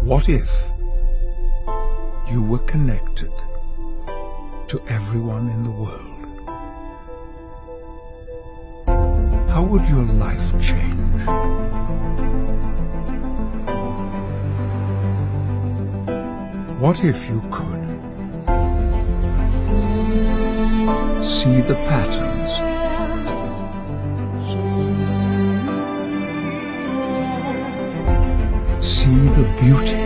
What if you were connected to everyone in the world? How would your life change? What if you could see the patterns, see the beauty,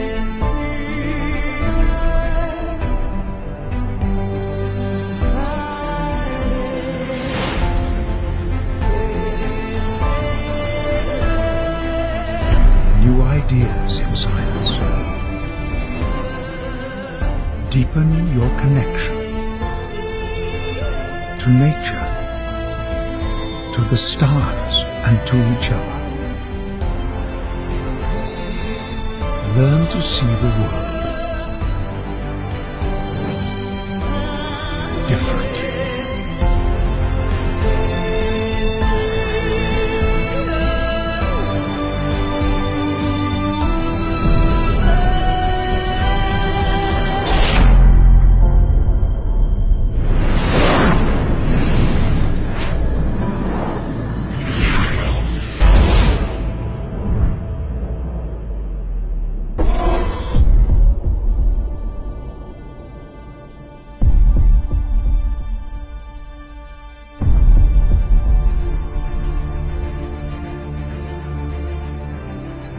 new ideas in science, deepen your connection to nature, to the stars, and to each other. Learn to see the world differently.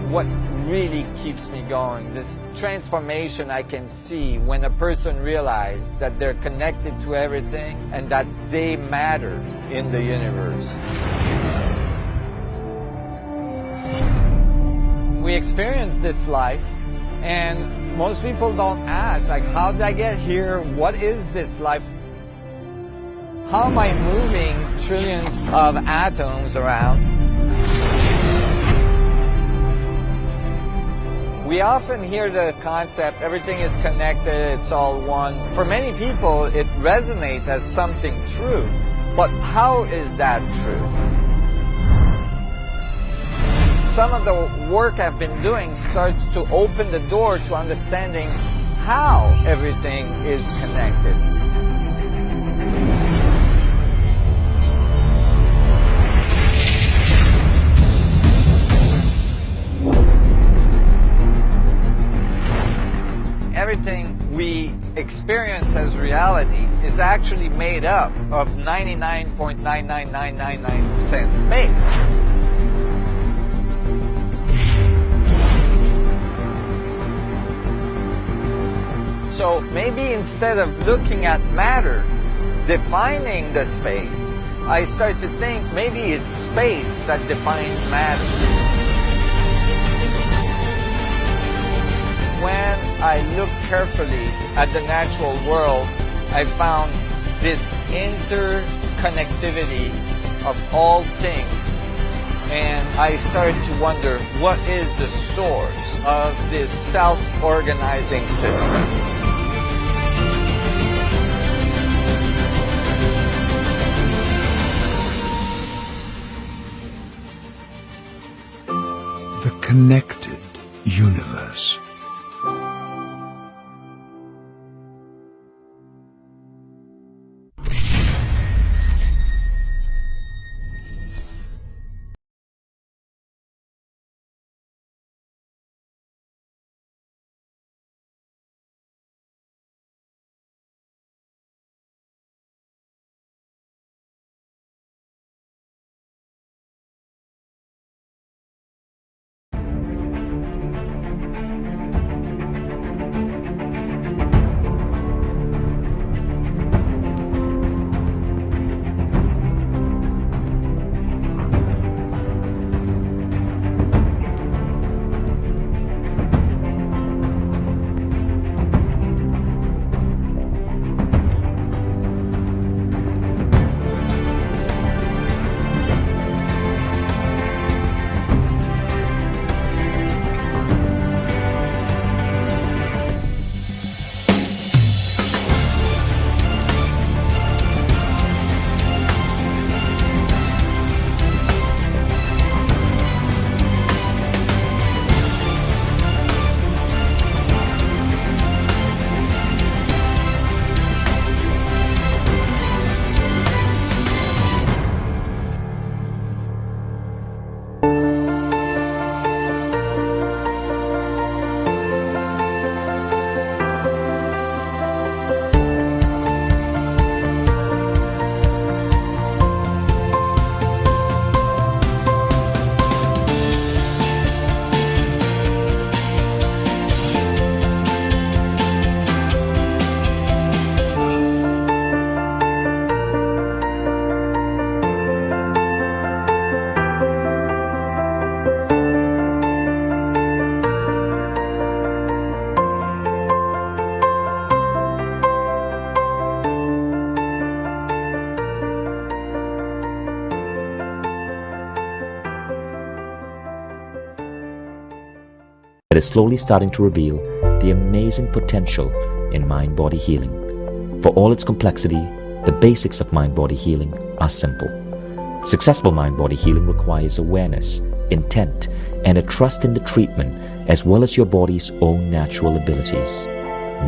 What really keeps me going, this transformation I can see when a person realizes that they're connected to everything and that they matter in the universe. We experience this life, and most people don't ask, like, how did I get here? What is this life? How am I moving trillions of atoms around? We often hear the concept, everything is connected, it's all one. For many people, it resonates as something true. But how is that true? Some of the work I've been doing starts to open the door to understanding how everything is connected. Everything we experience as reality is actually made up of 99.99999% space. So maybe instead of looking at matter, defining the space, I start to think maybe it's space that defines matter. When I look carefully at the natural world, I found this interconnectivity of all things. And I started to wonder, what is the source of this self-organizing system? The connected universe. but is slowly starting to reveal the amazing potential in mind-body healing. For all its complexity, the basics of mind-body healing are simple. Successful mind-body healing requires awareness, intent, and a trust in the treatment, as well as your body's own natural abilities.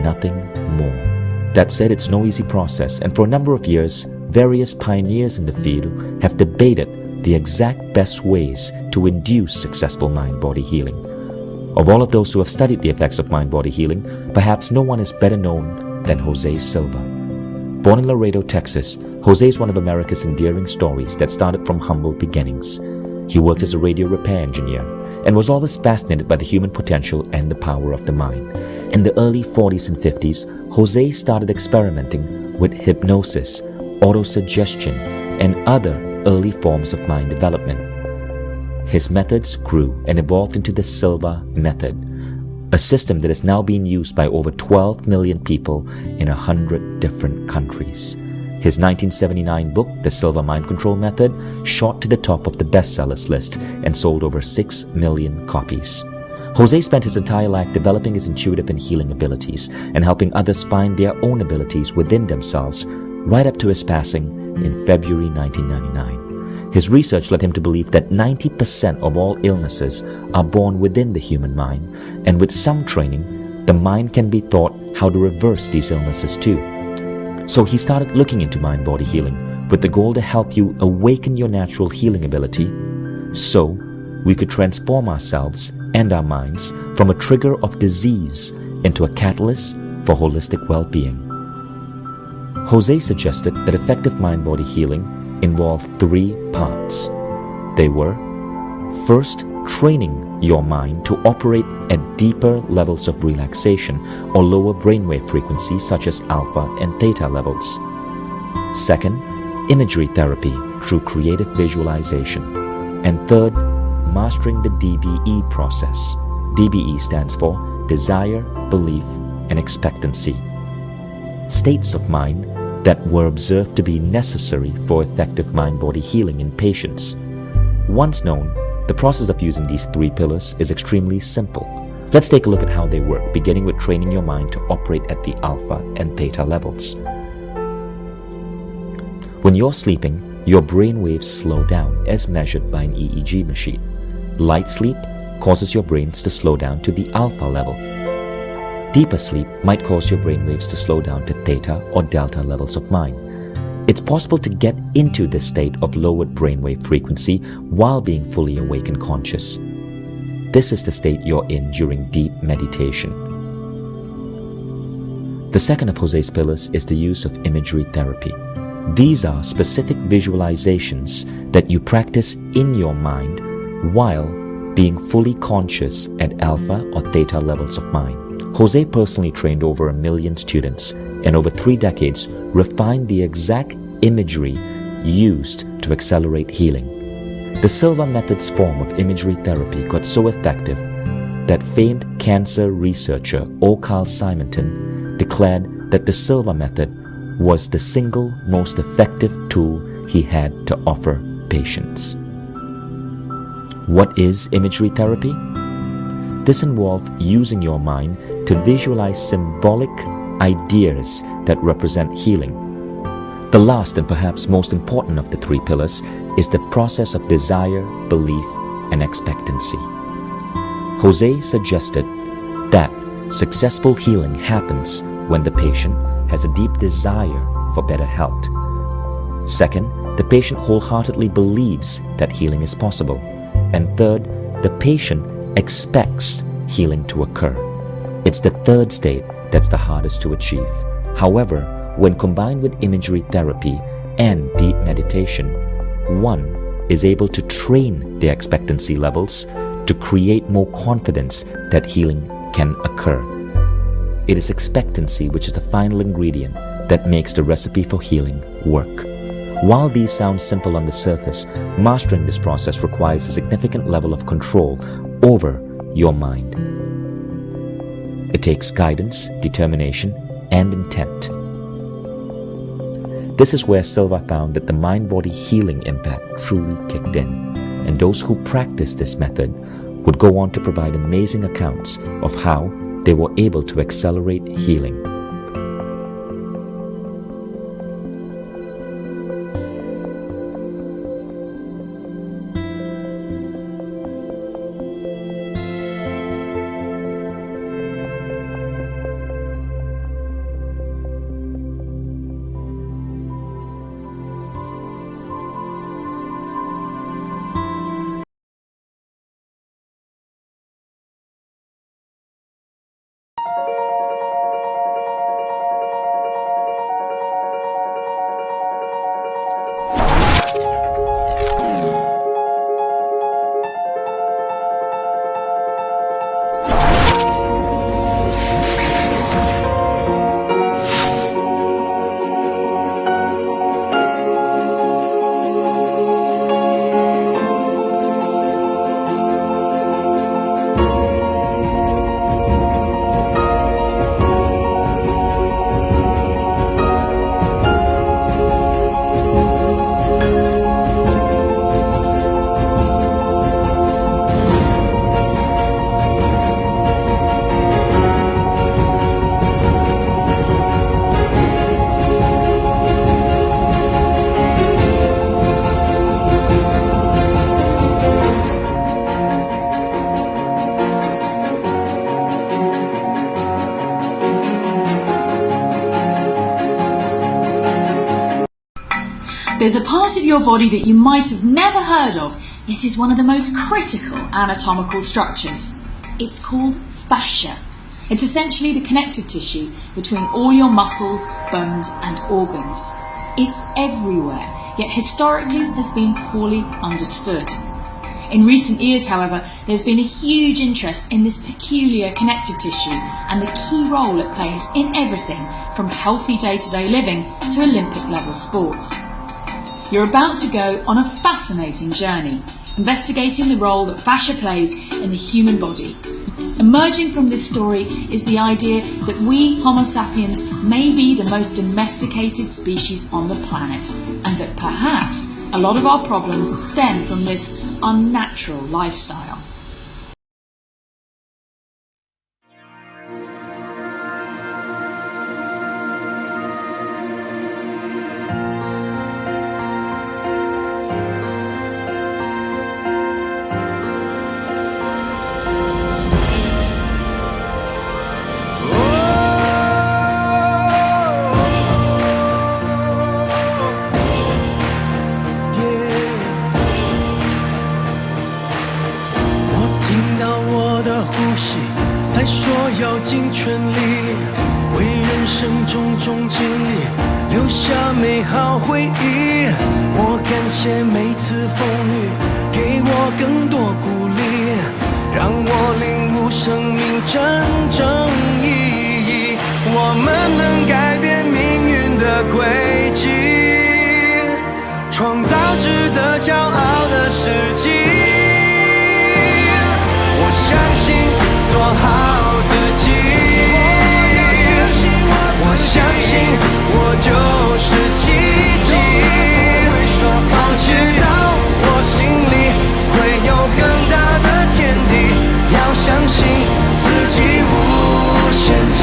Nothing more. That said, it's no easy process, and for a number of years, various pioneers in the field have debated the exact best ways to induce successful mind-body healing. Of all of those who have studied the effects of mind-body healing, perhaps no one is better known than Jose Silva. Born in Laredo, Texas, Jose is one of America's endearing stories that started from humble beginnings. He worked as a radio repair engineer and was always fascinated by the human potential and the power of the mind. In the early 40s and 50s, Jose started experimenting with hypnosis, autosuggestion, and other early forms of mind development. His methods grew and evolved into the Silva method, a system that is now being used by over 12 million people in 100 different countries. His 1979 book, The Silva Mind Control Method, shot to the top of the bestsellers list and sold over 6 million copies. Jose spent his entire life developing his intuitive and healing abilities and helping others find their own abilities within themselves, right up to his passing in February 1999. His research led him to believe that 90% of all illnesses are born within the human mind, and with some training, the mind can be taught how to reverse these illnesses too. So he started looking into mind-body healing with the goal to help you awaken your natural healing ability so we could transform ourselves and our minds from a trigger of disease into a catalyst for holistic well-being. Jose suggested that effective mind-body healing involved 3 parts. They were, first, training your mind to operate at deeper levels of relaxation or lower brainwave frequencies such as alpha and theta levels. Second, imagery therapy through creative visualization. And third, mastering the DBE process. DBE stands for Desire, Belief, and Expectancy. States of mind that were observed to be necessary for effective mind-body healing in patients. Once known, the process of using these 3 pillars is extremely simple. Let's take a look at how they work, beginning with training your mind to operate at the alpha and theta levels. When you're sleeping, your brain waves slow down as measured by an EEG machine. Light sleep causes your brains to slow down to the alpha level. Deeper sleep might cause your brain waves to slow down to theta or delta levels of mind. It's possible to get into this state of lowered brainwave frequency while being fully awake and conscious. This is the state you're in during deep meditation. The second of Jose's pillars is the use of imagery therapy. These are specific visualizations that you practice in your mind while being fully conscious at alpha or theta levels of mind. Jose personally trained over 1 million students and over 3 decades refined the exact imagery used to accelerate healing. The Silva method's form of imagery therapy got so effective that famed cancer researcher O. Carl Simonton declared that the Silva method was the single most effective tool he had to offer patients. What is imagery therapy? This involves using your mind to visualize symbolic ideas that represent healing. The last and perhaps most important of the 3 pillars is the process of desire, belief, and expectancy. Jose suggested that successful healing happens when the patient has a deep desire for better health. Second, the patient wholeheartedly believes that healing is possible. And third, the patient expects healing to occur. It's the third state that's the hardest to achieve. However, when combined with imagery therapy and deep meditation, one is able to train the expectancy levels to create more confidence that healing can occur. It is expectancy which is the final ingredient that makes the recipe for healing work. While these sound simple on the surface, mastering this process requires a significant level of control over your mind. It takes guidance, determination, and intent. This is where Silva found that the mind-body healing impact truly kicked in, and those who practiced this method would go on to provide amazing accounts of how they were able to accelerate healing. There's a part of your body that you might have never heard of, yet is one of the most critical anatomical structures. It's called fascia. It's essentially the connective tissue between all your muscles, bones and organs. It's everywhere, yet historically has been poorly understood. In recent years, however, there's been a huge interest in this peculiar connective tissue and the key role it plays in everything from healthy day-to-day living to Olympic-level sports. You're about to go on a fascinating journey, investigating the role that fascia plays in the human body. Emerging from this story is the idea that we Homo sapiens may be the most domesticated species on the planet, and that perhaps a lot of our problems stem from this unnatural lifestyle.尽全力为人生种种经历留下美好回忆，我感谢每次风雨给我更多鼓励，让我领悟生命真正意义。我们能改变命运的轨迹，创造值得骄傲的世纪。我相信做好自己，我相信我就是奇迹。我知道我心里会有更大的天地，要相信自己无限极。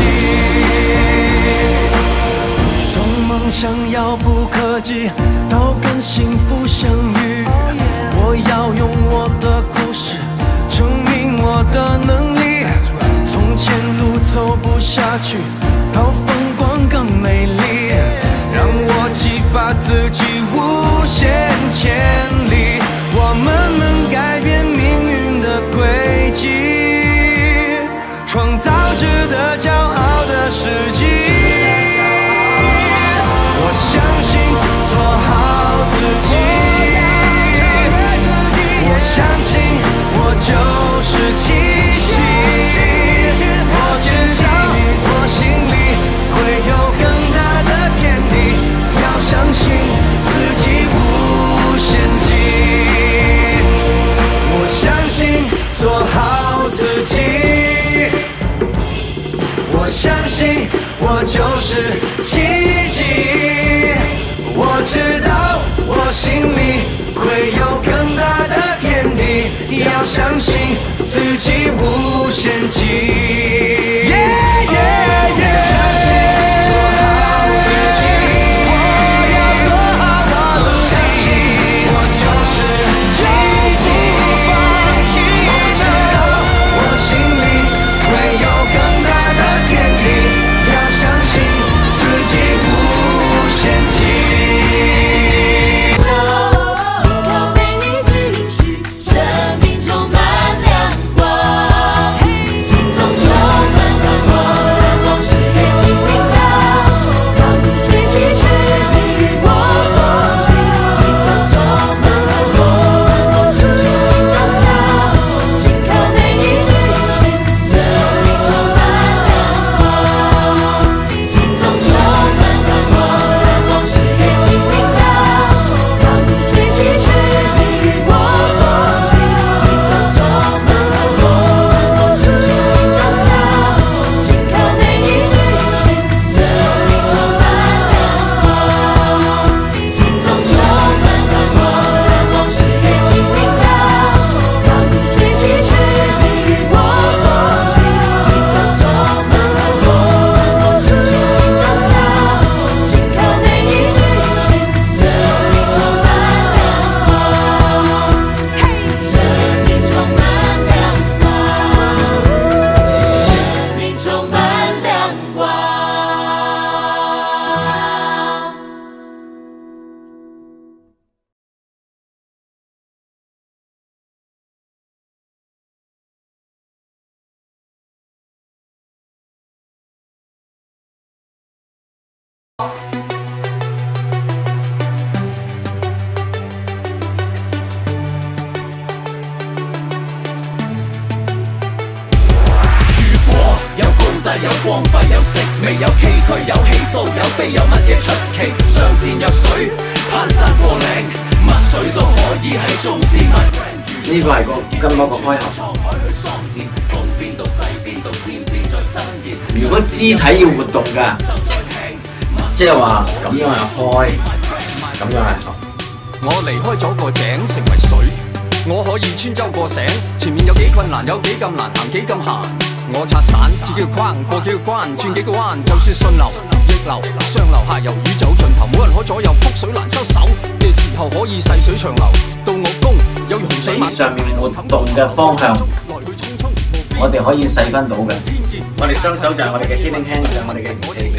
从梦想遥不可及到跟幸福相遇，我要用我的故事证明我的能力。从前路走不下去到风光更美丽，让我激发自己无限潜力。我们能改变命运的轨迹，创造值得骄傲的世纪。我相信做好自己，我相信我就是奇迹。我知道我心里会有更大的天地，要相信自己无限极。我相信做好自己，我相信我就是奇迹。我知道我心里会有更大的天地，要相信自己无限极。有光輝，有色味，有崎嶇，有喜怒，有悲，有乜嘢出奇？上善若水，攀山過嶺，乜水都可以係宗師。呢個係今嗰個開合。如果肢體要活動㗎，即係話咁樣係開，咁樣係合。我離開咗個井，成為水，我可以穿州過省，前面有幾困難，有幾咁難行，幾咁閒。我拆散自己個框，過幾個關，轉幾個彎，就算順流、逆流、上流、下游，宇宙盡頭，冇人可左右，覆水難收手嘅時候，可以細水長流。到我攻，有如洪水猛上面活動嘅方向，我哋可以細分到嘅。我哋雙手就係我哋嘅 healing hand，就係我哋嘅儀器。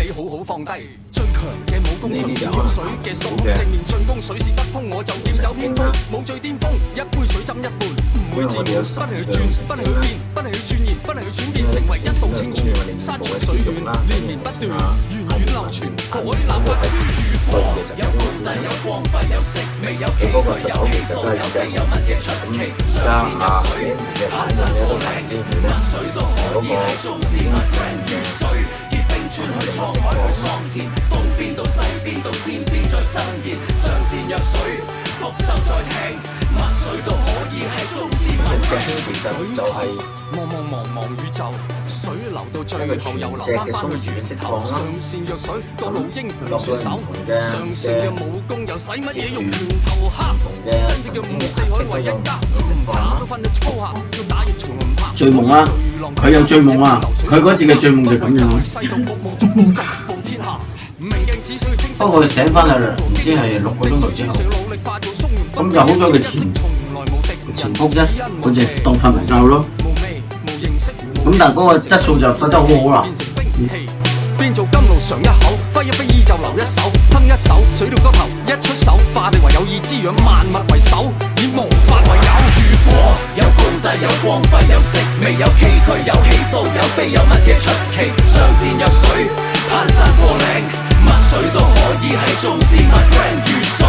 呢啲就好嘅。因為我哋有10樣不能去變，不能去鑽研，不能去轉變，成為一道清泉，山長水遠，連綿不斷，源遠流傳，海南不斷。有高低，有光輝，有色味，有崎嶇，有喜怒，有悲，有乜嘢出奇？上善若水，攀山過嶺，乜水都可以係宗師。My friend 如水，結冰川去滄海去桑田，東邊到西邊到天邊再伸延，上善若水，福州再聽。乜水都可以係宗師。其實就係茫宇宙，水流到最後又流翻去源頭。上善若水，各路英雄選手，上乘嘅武功又使乜嘢用拳頭蝦？真正嘅五湖四海為一家，唔打都分到粗下，要打亦從唔怕。醉夢啊！佢有醉夢啊！佢嗰次嘅醉夢就咁樣。不過佢醒翻嚟唔知係6個鐘頭之後，咁就好咗佢前仆啫，佢就當瞓埋覺咯。咁但係嗰個質素就發生好好啦。邊做甘露嘗一口，揮一揮衣就留一手，烹一手水到嗰頭，一出手化地為有意滋養萬物為首，以無法為有。如果有高低，有光輝，有色味，有崎嶇，有喜怒，有悲，有乜嘢出奇？上善若水，攀山過嶺，乜水都可以係宗師。My friend 如水，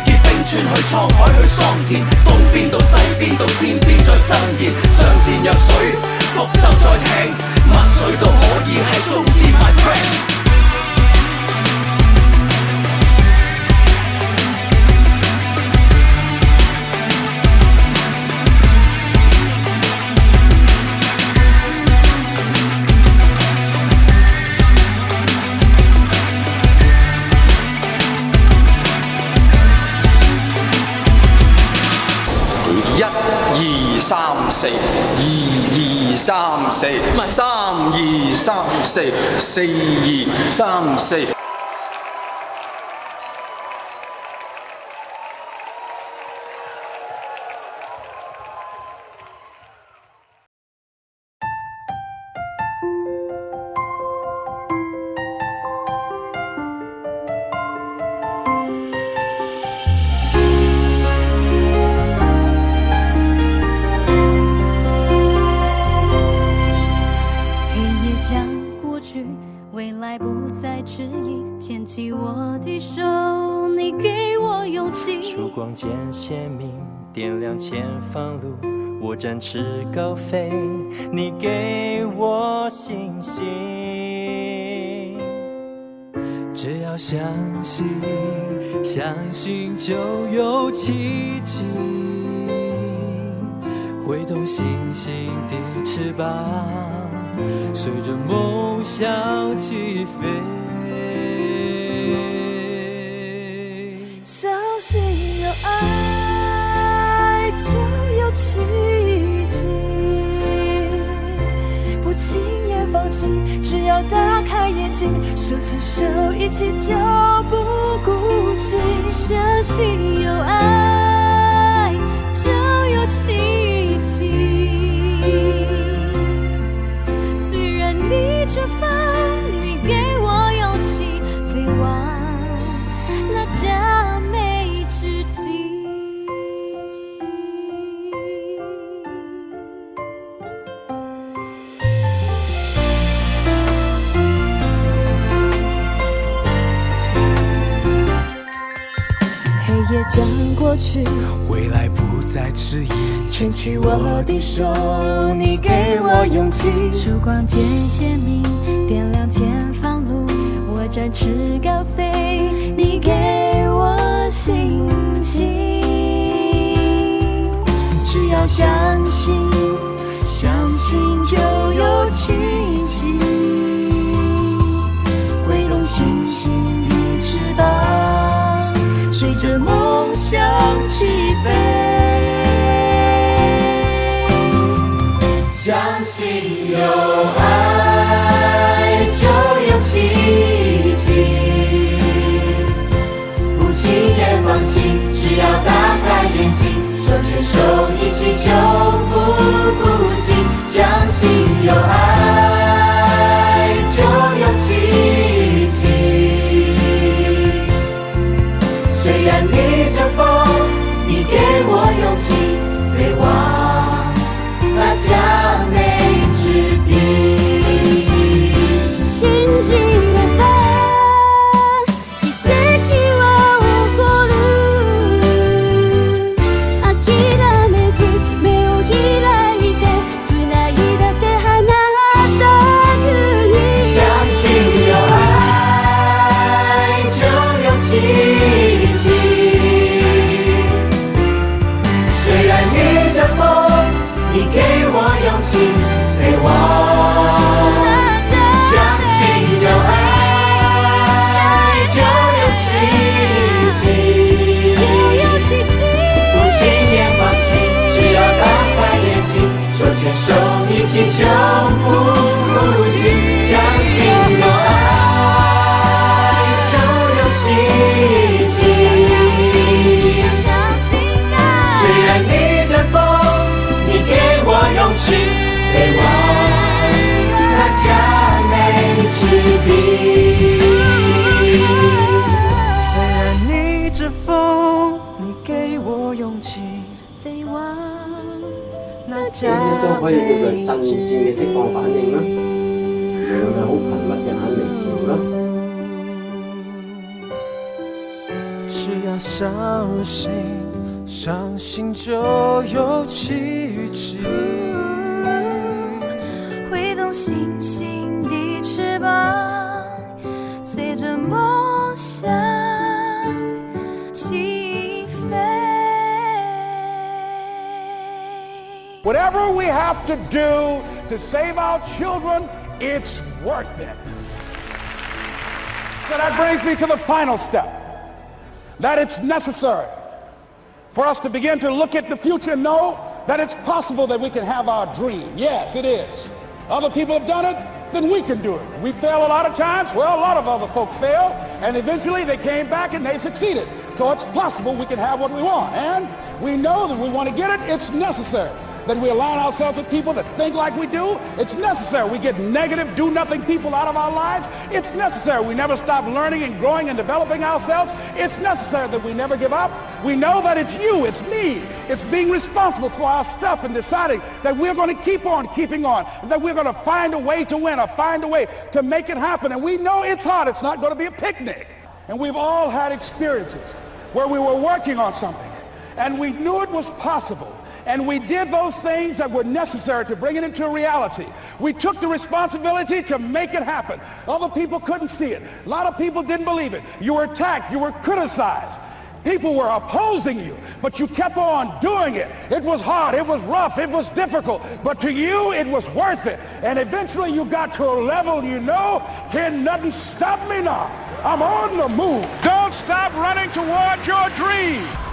結冰川去滄海去桑田，東邊到西邊到天邊再伸延，上善若水，福州再聽，乜水都可以係宗師。My friend。1 2 3 4 2 2 3、4，唔係3、2、3、4，4、2、3、4。未来不再迟疑，牵起我的手，你给我勇气。曙光渐鲜明，点亮前方路，我展翅高飞，你给我信心。只要相信，相信就有奇迹，挥动星星的翅膀，随着梦想起飞。相信有爱就有奇迹，不轻言放弃，只要打开眼睛，手牵手一起就不孤寂。相信有爱就有奇迹，虽然逆着风，你给我勇气，飞往那佳美之地。黑夜将过去，未来不再迟疑，牵起我的手，你给我勇气。曙光渐鲜明，点亮前方路，我展翅高飞，你给我信心。只要相信，相信就有奇迹，挥动星星的翅膀，随着梦想起飞。相信有爱就有奇迹，不轻言放弃，只要打开眼睛，手牵手一起就不孤寂。相信有爱就有奇迹，虽然逆着风，你给我勇气，飞往那佳美之地。信じれば奇跡は起こる。諦めず目を開いて、つないだ手離さずに。相信有愛就有奇迹，虽然逆着风，你给我勇气，飞往。相信有爱就有奇迹，不轻言放弃，只要打开眼睛，手牵手一起就不孤寂。相信有爱就有奇迹，虽然逆着风，你给我勇气，飞往那佳美之地。虽然逆着风，你给我勇气，飛往那佳都可以叫做美陣線嘅釋放反應啦，會係好頻密嘅眼眉跳啦。只要相信，相信就有奇迹，挥动星星的翅膀，随着梦想起飞。 Whatever we have to do to save our children, it's worth it. So that brings me to the final step, that it's necessary for us to begin to look at the future and know that it's possible that we can have our dream. Yes, it is. Other people have done it, then we can do it. We fail a lot of times. Well, a lot of other folks fail, and eventually they came back and they succeeded. So it's possible we can have what we want. And we know that we want to get it. It's necessary that we align ourselves with people that think like we do. It's necessary we get negative, do-nothing people out of our lives. It's necessary we never stop learning and growing and developing ourselves. It's necessary that we never give up. We know that it's you, it's me. It's being responsible for our stuff and deciding that we're going to keep on keeping on, that we're going to find a way to win or find a way to make it happen. And we know it's hard. It's not going to be a picnic. And we've all had experiences where we were working on something and we knew it was possible. And we did those things that were necessary to bring it into reality. We took the responsibility to make it happen. Other people couldn't see it. A lot of people didn't believe it. You were attacked. You were criticized. People were opposing you, but you kept on doing it. It was hard. It was rough. It was difficult. But to you, it was worth it. And eventually you got to a level you know, can nothing stop me now. I'm on the move. Don't stop running toward your dream.